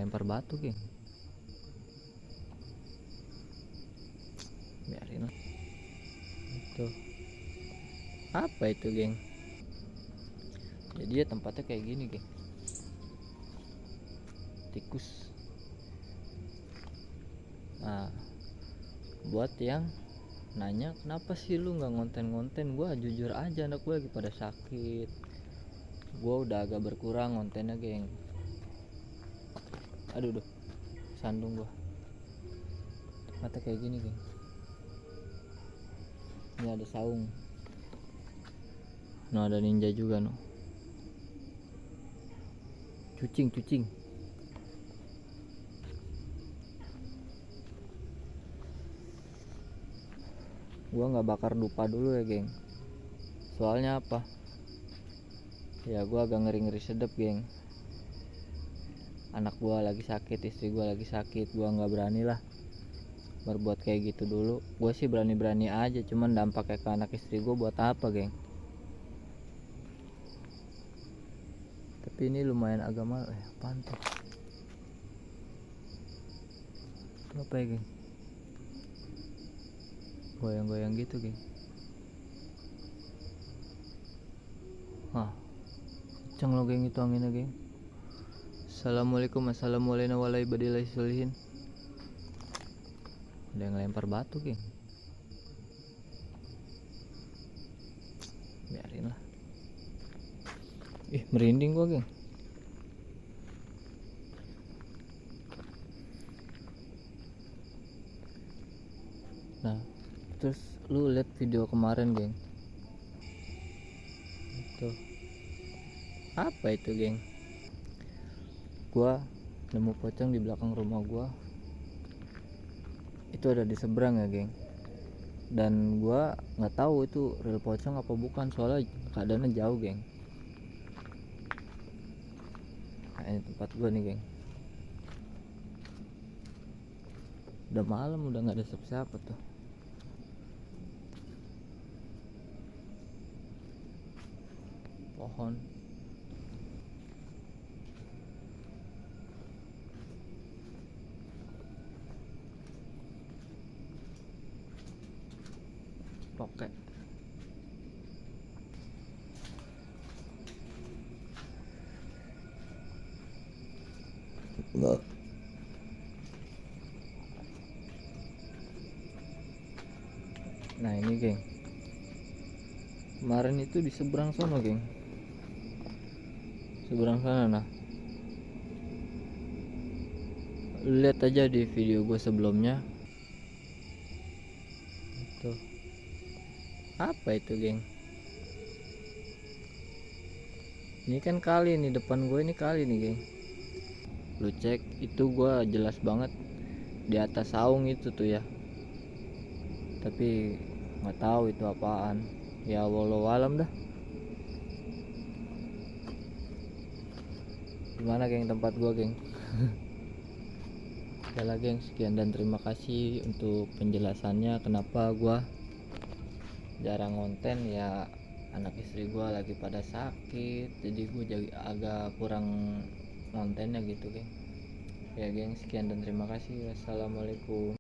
ngelempar batu, geng. Biarin lah. Itu apa itu, geng? Jadi ya tempatnya kayak gini, geng. Tikus. Nah, buat yang nanya kenapa sih lu nggak ngonten-ngonten, gua jujur aja anak gue lagi pada sakit. Gua udah agak berkurang kontennya, geng. Aduh, sandung gua. Mata kayak gini, geng. Ini ada saung. No, ada ninja juga, no. Cucing. Gua nggak bakar dupa dulu ya, geng. Soalnya apa? Ya gua agak ngeri sedep, geng. Anak gua lagi sakit, istri gua lagi sakit, gua nggak berani lah berbuat kayak gitu dulu. Gua sih berani aja, cuman dampaknya ke anak istri gua buat apa, geng? Tapi ini lumayan agak mal. Apaan tuh? Itu apa ya, geng? Goyang-goyang gitu, geng. Hah, kenceng lo, geng, itu anginnya, geng. Assalamualaikum warahmatullahi wabarakatuh. Ada yang lempar batu, geng. Biarin lah. Merinding gua, geng. Nah, terus lu lihat video kemarin, geng. Tuh. Apa itu, geng? Gua nemu pocong di belakang rumah gua. Itu ada di seberang ya, geng. Dan gua nggak tahu itu real pocong apa bukan, soalnya keadaannya jauh, geng. Nah, ini tempat gua nih, geng. Udah malam, udah nggak ada siapa-siapa tuh. Pohon. Tokek. Nah ini, geng. Kemarin itu di seberang sana, geng. Seberang sana, nah. Lihat aja di video gue sebelumnya. Tuh. Apa itu, geng? Ini kan kali nih, depan gue ini kali nih, geng. Lu cek, itu gue jelas banget di atas saung itu tuh ya. Tapi nggak tahu itu apaan. Ya walau alam dah. Gimana, geng, tempat gue, geng? Oke lah, geng, sekian dan terima kasih untuk penjelasannya kenapa gue jarang konten. Ya anak istri gue lagi pada sakit, jadi gue jadi agak kurang kontennya gitu, geng. Ya, geng, sekian dan terima kasih. Wassalamualaikum.